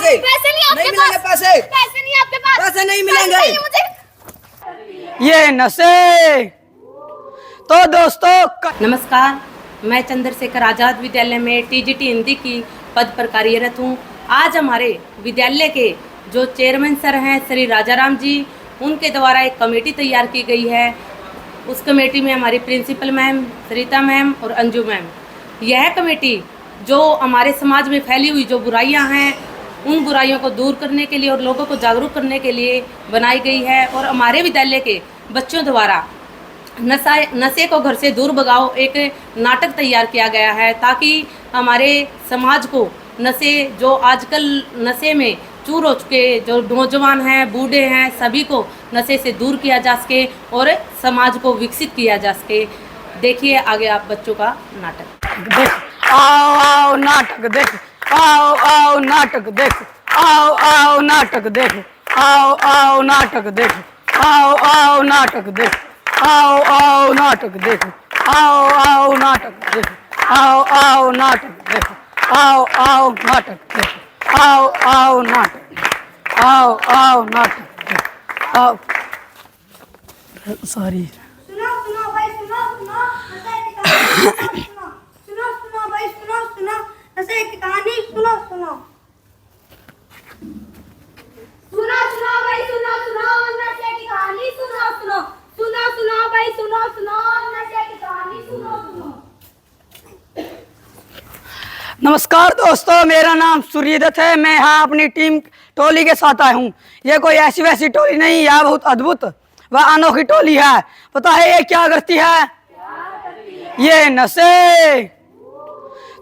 पैसे? पैसे नहीं आपके नहीं मिलेंगे पास। पैसे। पैसे नहीं आपके पास। पैसे नहीं मिलेंगे। पैसे मुझे। ये नशे। तो दोस्तों नमस्कार, मैं चंद्रशेखर आज़ाद विद्यालय में टीजीटी हिंदी की पद पर कार्यरत हूँ। आज हमारे विद्यालय के जो चेयरमैन सर हैं श्री राजाराम जी, उनके द्वारा एक कमेटी तैयार की गई है। उस कमेटी में हमारी प्रिंसिपल मैम, सरिता मैम और अंजू मैम। यह कमेटी जो हमारे समाज में फैली हुई जो बुराइयां हैं, उन बुराइयों को दूर करने के लिए और लोगों को जागरूक करने के लिए बनाई गई है। और हमारे विद्यालय के बच्चों द्वारा नशे को घर से दूर भगाओ एक नाटक तैयार किया गया है, ताकि हमारे समाज को नशे जो आजकल नशे में चूर हो चुके जो नौजवान हैं, बूढ़े हैं, सभी को नशे से दूर किया जा सके और समाज को विकसित किया जा सके। देखिए आगे आप बच्चों का नाटक। देख, आओ आओ नाटक देख, आओ आओ नाटक देख, आओ आओ नाटक देख, आओ आओ नाटक देख, आओ आओ नाटक देख, आओ आओ नाटक देख, आओ आओ नाटक देख, आओ आओ नाटक देख, आओ आओ नाटक देख, आओ आओ नाटक, आओ आओ नाटक देख, आओ। सॉरी। सुनो भाई सुनो नशे की कहानी सुनो भाई सुनो नशे की कहानी सुनो भाई सुनो नशे की कहानी सुनो भाई सुनो नशे की कहानी सुनो। नमस्कार दोस्तों, मेरा नाम सूर्यदत्त है। मैं यहाँ अपनी टीम टोली के साथ आया हूँ। ये कोई ऐसी वैसी टोली नहीं, यह बहुत अद्भुत व अनोखी टोली है। पता है ये क्या करती है? ये नशे।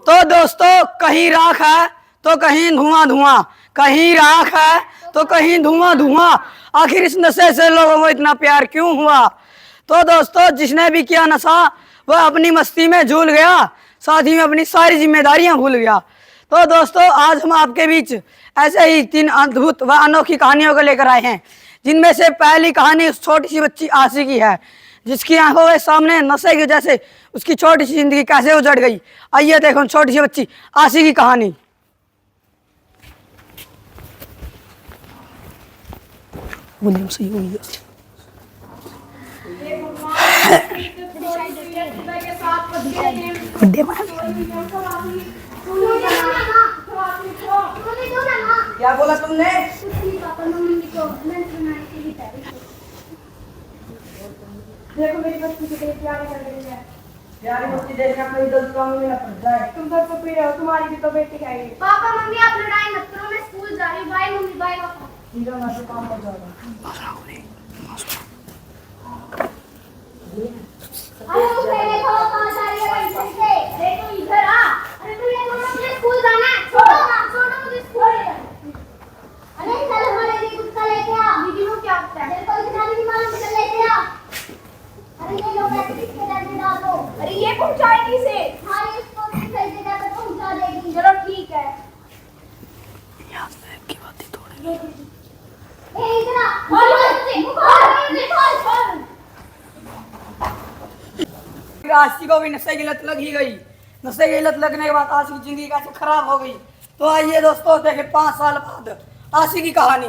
तो दोस्तों, कहीं राख है तो कहीं धुआं, कहीं राख है तो कहीं धुआं। आखिर इस नशे से लोगों को इतना प्यार क्यों हुआ? तो दोस्तों, जिसने भी किया नशा वह अपनी मस्ती में झूल गया, साथ ही में अपनी सारी जिम्मेदारियां भूल गया। तो दोस्तों, आज हम आपके बीच ऐसे ही 3 अद्भुत व अनोखी कहानियों को लेकर आए हैं, जिनमें से पहली कहानी उस छोटी सी बच्ची आशी की है, जिसकी आंखों के सामने नशे की वजह से उसकी छोटी सी जिंदगी कैसे उजड़ गई। आइए देखो छोटी सी बच्ची आशी की कहानी। सही हुई क्या बोला तुमने? देखो मेरी बच्ची कितनी प्यारी कर रही है। प्यारी बच्ची देखना कोई गलत काम में ना पड़ जाए। तुम सब तो पी रहे हो, तुम्हारी भी तो बेटी है। पापा मम्मी आप लड़ाई मत करो, मैं स्कूल जा रही हूँ। बाय मम्मी, बाय पापा। सीधा ना से काम हो जाएगा। अरे तू पहले कहाँ जा रही है बच्चे से? अरे तू इधर आ। अरे तू ये बोलो मुझे स्कूल जाना है। छोड़ो मुझे स्कूल। अरे चल हमारे लिए कुछ का लेके आ। दीदी वो क्या होता है? तेरे को इतना भी नहीं मालूम, चल लेके आ। अरे ये लो पैसे किसके बैग में डाल दो। अरे ये पहुंचाएगी से। हाँ ये इसको सही जगह पे पहुंचा देगी। चलो ठीक है। यहाँ से की बात ही थोड़ी। ए इधर आ। खोल। आशी को भी नशे की लत लग ही गई। नशे की लत लगने के बाद आशी की जिंदगी कैसे खराब हो गई। तो आइए दोस्तों देखें 5 साल बाद आशी की कहानी।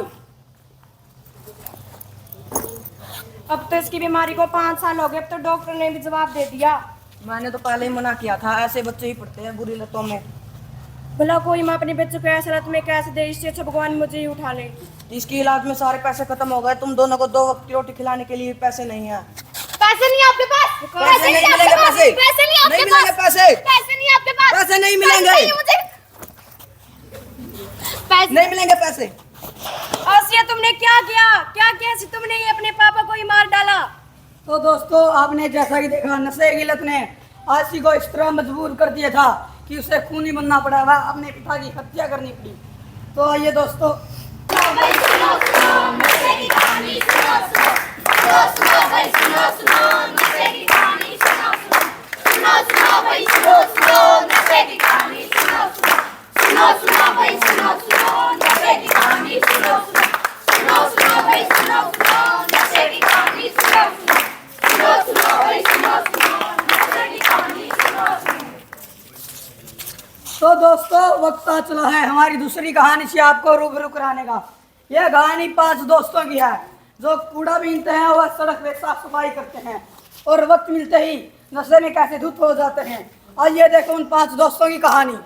अब तो इसकी बीमारी को 5 साल हो गए। अब तो डॉक्टर ने भी जवाब दे दिया। मैंने तो पहले ही मना किया था, ऐसे बच्चे ही पड़ते हैं बुरी लतों में। भला कोई माँ अपने बच्चों को ऐसे लत में कैसे दे? इससे अच्छा भगवान मुझे ही उठा ले। इसकी इलाज में सारे पैसे खत्म हो गए। तुम दोनों को 2 वक्त की रोटी खिलाने के लिए पैसे नहीं है। पैसे नहीं आपके पास। पैसे नहीं मिलेंगे। पैसे नहीं आपके मिलेंगे पास। पैसे। पैसे नहीं आपके पास। पैसे नहीं मिलेंगे। नहीं मिलेंगे पैसे। आसिया तुमने क्या किया ऐसे? तुमने ही अपने पापा को ही मार डाला। तो दोस्तों, आपने जैसा कि देखा, नशे की लत ने आशी को इस तरह मजबूर कर दिया था कि उसे खूनी बनना पड़ा, वह अपने पिता की हत्या करनी पड़ी। तो आइए दोस्तों, वक्त आ चला है हमारी दूसरी कहानी से आपको रूबरू कराने का। यह कहानी 5 दोस्तों की है जो कूड़ा बीनते हैं और सड़क पे साफ सफाई करते हैं और वक्त मिलते ही नशे में कैसे धुत हो जाते हैं। आइए देखो उन 5 दोस्तों की कहानी।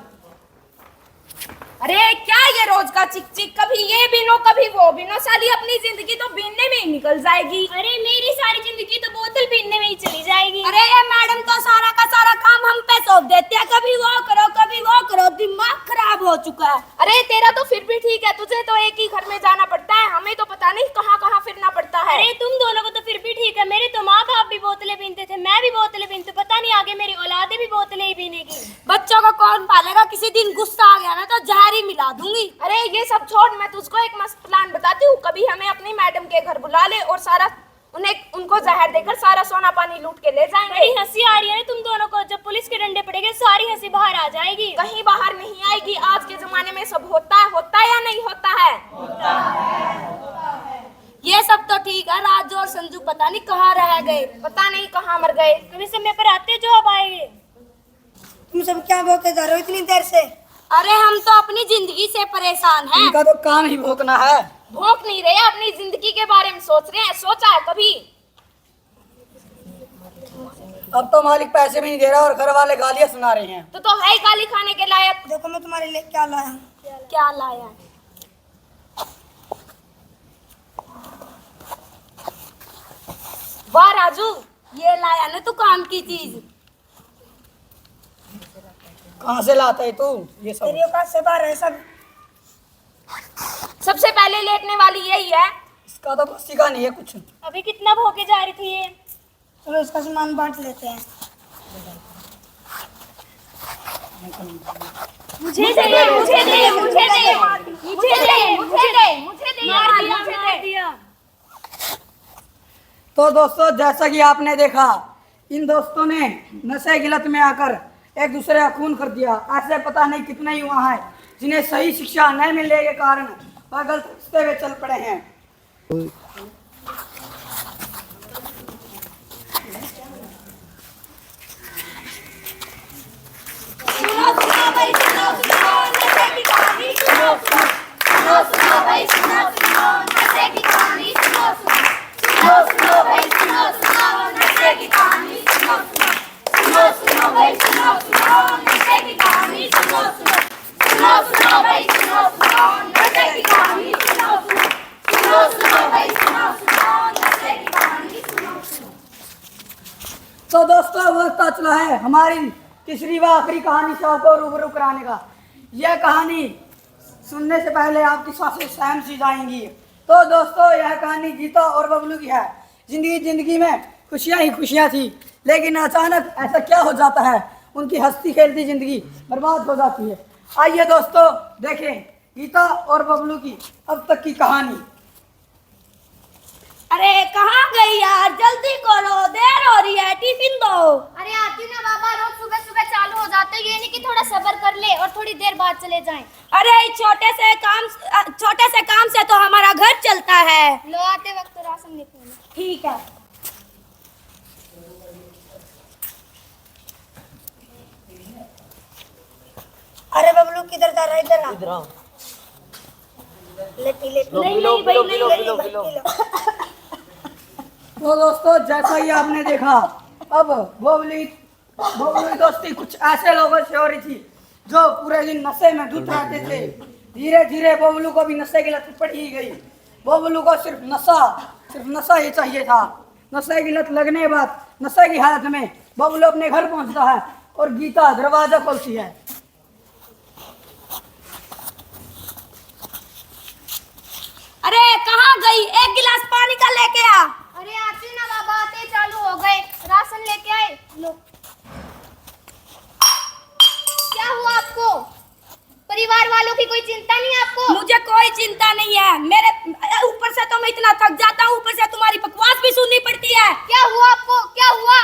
अरे क्या ये रोज का चिक चिक, कभी ये बीनो कभी वो बीनो, साली अपनी जिंदगी तो बीनने में ही निकल जाएगी। अरे मेरी सारी जिंदगी तो बोतल पीने में ही चली जाएगी। अरे ये मैडम तो सारा का सारा काम हम पे सौंप देते हैं, कभी वो करो कभी वो करो, दिमाग खराब हो चुका है। अरे तेरा तो फिर भी ठीक है, तुझे तो एक ही घर में जाना पड़ता है, हमें तो पता नहीं कहाँ कहाँ फिरना पड़ता है। अरे तुम दोनों को तो फिर भी ठीक है, मेरे तो माँ बाप भी बोतलें पीनते थे, मैं भी बोतलें पीनती, पता नहीं आगे मेरी औलादे भी बोतलें ही पीनेगी। बच्चों को कौन पालेगा, किसी दिन गुस्सा आ गया ना तो जहर ही मिला दूंगी। अरे ये सब छोड़, मैं तुझको एक मस्त प्लान बताती हूँ। कभी हमें अपनी मैडम के घर बुला ले और सारा उनको जहर देकर सारा सोना पानी लूट के ले जाएंगे। बड़ी हंसी आ रही है ना तुम दोनों को, जब पुलिस के डंडे पड़ेंगे सारी हंसी बाहर आ जाएगी। कहीं बाहर नहीं आएगी, आज के जमाने में सब होता है या नहीं होता है? होता है। ये सब तो ठीक है, राजू और संजू पता नहीं कहाँ रह गए, पता नहीं कहाँ मर गए। कभी समय पर आते जो अब आएंगे। तुम सब क्या बोलते जा रहे हो इतनी देर से? अरे हम तो अपनी जिंदगी से परेशान हैं। इनका तो काम ही भोंकना है। भोंक नहीं रहे, अपनी जिंदगी के बारे में सोच रहे हैं। सोचा है कभी? अब तो मालिक पैसे भी नहीं दे रहा और घर वाले गालियां सुना रहे हैं। तो है ही गाली खाने के लायक। देखो मैं तुम्हारे लिए क्या लाया हूँ। क्या लाया है? वाह राजू, ये लाया ना तू काम की चीज। कहाँ से लाता है तू ये सब? तेरी औकात से बाहर है सब। सबसे पहले लेटने वाली यही है। इसका तो बस का नहीं है कुछ। अभी कितना भोगे जा रही थी ये। चलो इसका सामान बांट लेते हैं। मुझे दे मुझे दे मुझे दे मुझे दे मुझे दे मुझे दे मार दिया। तो दोस्तों जैसा कि आपने देखा, इन दोस्तों ने नशे की लत में आकर एक दूसरे का खून कर दिया। ऐसे पता नहीं कितने युवा हैं जिन्हें सही शिक्षा न मिलने के कारण वह गलत रास्ते में चल पड़े हैं। तो दोस्तों वक्त आ चला है हमारी तीसरी व आखिरी कहानी से आपको रूबरू कराने का। यह कहानी सुनने से पहले आपकी सांसें सहम सी जाएंगी। तो दोस्तों यह कहानी गीता और बबलू की है। जिंदगी में खुशियां ही खुशियां थी, लेकिन अचानक ऐसा क्या हो जाता है, उनकी हंसती खेलती जिंदगी बर्बाद हो जाती है। आइए दोस्तों देखें गीता और बबलू की अब तक की कहानी। अरे कहाँ गई यार, जल्दी करो, देर हो रही है, टिफिन दो। अरे आती ना बाबा, रोज सुबह सुबह चालू हो जाते हैं, ये नहीं कि थोड़ा सब्र कर ले और थोड़ी देर बाद चले जाएं। अरे छोटे से काम से तो हमारा घर चलता है। लो आते वक्त तो राशन लेते हैं। ठीक है। अरे बबलू किधर जा रहा है? इधर आ। लेटी नहीं भाई नहीं। तो दोस्तों जैसा ही आपने देखा, अब बबलू दोस्ती कुछ ऐसे लोगों से हो रही थी जो पूरे दिन नशे में धुत रहते थे। धीरे धीरे बबलू को भी नशे की लत पड़ ही गई। बबलू को सिर्फ नशा ही चाहिए था। नशे की लत लगने के बाद नशे की हालत में बबलू अपने घर पहुंचता है और गीता दरवाजा खोलती है। अरे कहाँ गई, एक गिलास पानी का लेके आ। अरे आती ना बाबा, आते चालू हो गए, राशन लेके आए। लो। क्या हुआ आपको? परिवार वालों की कोई चिंता नहीं है आपको? मुझे कोई चिंता नहीं है, मेरे ऊपर से तो मैं इतना थक जाता हूँ, ऊपर से तुम्हारी बकवास भी सुननी पड़ती है। क्या हुआ आपको? क्या हुआ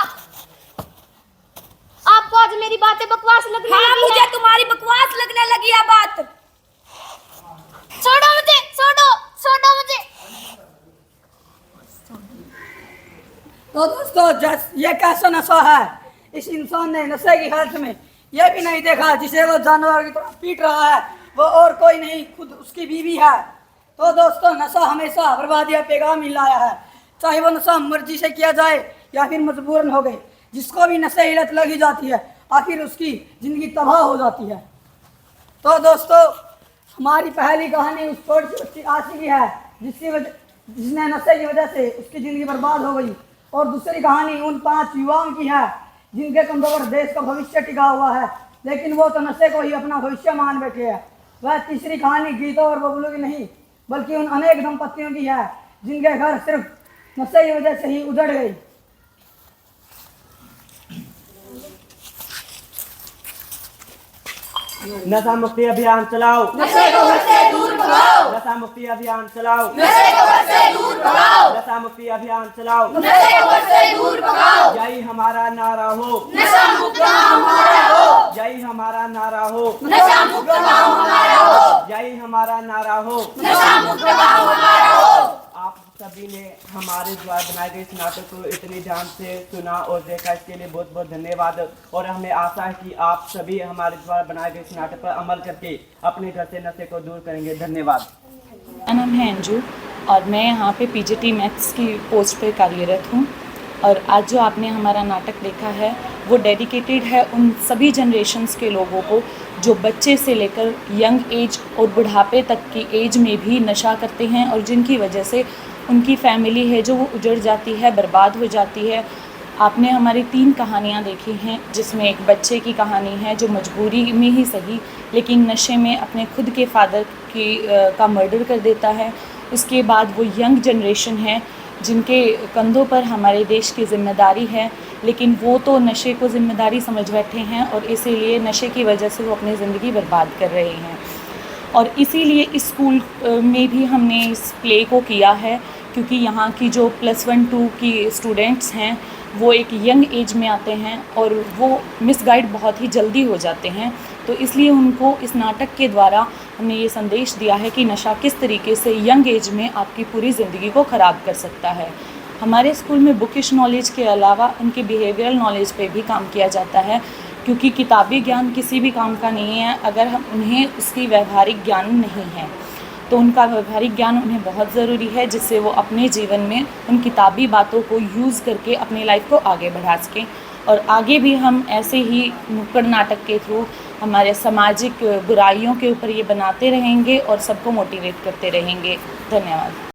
आपको? आज मेरी बातें बकवास लगने हाँ, लगी मुझे है। तुम्हारी बकवास लगने लगी है बात। छोड़ो मुझे, छोड़ो मुझे। तो दोस्तों ये कैसा नशा है? इस इंसान ने नशे की हालत में ये भी नहीं देखा जिसे वो जानवर की तरह पीट रहा है वो और कोई नहीं, खुद उसकी बीवी है। तो दोस्तों, नशा हमेशा बर्बादी का पैगाम ही लाया है, चाहे वो नशा मर्जी से किया जाए या फिर मजबूरन हो गए। जिसको भी नशे की लत लगी जाती है आखिर उसकी जिंदगी तबाह हो जाती है। तो दोस्तों, हमारी पहली कहानी उस छोटी सी बच्ची आशी की है जिसने नशे की वजह से उसकी ज़िंदगी बर्बाद हो गई। और दूसरी कहानी उन 5 युवाओं की है जिनके कंधों पर देश का भविष्य टिका हुआ है, लेकिन वो तो नशे को ही अपना भविष्य मान बैठे हैं। वह तीसरी कहानी गीता और बबलू की नहीं बल्कि उन अनेक दंपतियों की है जिनके घर सिर्फ नशे की वजह से ही उजड़ गई। नशा मुक्ति अभियान चलाओ, नशे को घर से दूर भगाओ, नशा मुक्ति अभियान चलाओ, नशे को घर से दूर भगाओ, नशा मुक्ति अभियान चलाओ। नशे को घर से दूर भगाओ। यही हमारा नारा हो, नशा मुक्त गाँव हमारा हो, यही हमारा नारा हो, नशा मुक्त गाँव हमारा हो, यही हमारा नारा हो। नशा मुक्त गाँव हमारा हो। आप सभी ने हमारे द्वारा बनाए गए इस नाटक को इतनी ध्यान से सुना और देखा, इसके लिए बहुत बहुत धन्यवाद। और हमें आशा है कि आप सभी हमारे द्वारा बनाए गए इस नाटक पर अमल करके अपने घर से नशे को दूर करेंगे। धन्यवाद। मेरा नाम है अंजू और मैं यहाँ पे पीजीटी मैथ्स की पोस्ट पे कार्यरत हूँ। और आज जो आपने हमारा नाटक देखा है वो डेडिकेटेड है उन सभी जनरेशन्स के लोगों को जो बच्चे से लेकर यंग एज और बुढ़ापे तक की एज में भी नशा करते हैं और जिनकी वजह से उनकी फैमिली है जो वो उजड़ जाती है, बर्बाद हो जाती है। आपने हमारी 3 कहानियाँ देखी हैं जिसमें एक बच्चे की कहानी है जो मजबूरी में ही सही लेकिन नशे में अपने खुद के फादर का मर्डर कर देता है। उसके बाद वो यंग जनरेशन है जिनके कंधों पर हमारे देश की ज़िम्मेदारी है लेकिन वो तो नशे को ज़िम्मेदारी समझ बैठे हैं और इसीलिए नशे की वजह से वो अपनी ज़िंदगी बर्बाद कर रहे हैं। और इसीलिए इस स्कूल में भी हमने इस प्ले को किया है क्योंकि यहाँ की जो +1-2 की स्टूडेंट्स हैं वो एक यंग एज में आते हैं और वो मिसगाइड बहुत ही जल्दी हो जाते हैं। तो इसलिए उनको इस नाटक के द्वारा हमने ये संदेश दिया है कि नशा किस तरीके से यंग एज में आपकी पूरी ज़िंदगी को ख़राब कर सकता है। हमारे स्कूल में बुकिश नॉलेज के अलावा उनके बिहेवियरल नॉलेज पे भी काम किया जाता है क्योंकि किताबी ज्ञान किसी भी काम का नहीं है अगर हम उन्हें उसकी व्यवहारिक ज्ञान नहीं है। तो उनका व्यवहारिक ज्ञान उन्हें बहुत ज़रूरी है जिससे वो अपने जीवन में उन किताबी बातों को यूज़ करके अपनी लाइफ को आगे बढ़ा सकें। और आगे भी हम ऐसे ही नुक्कड़ नाटक के थ्रू हमारे सामाजिक बुराइयों के ऊपर ये बनाते रहेंगे और सबको मोटिवेट करते रहेंगे। धन्यवाद।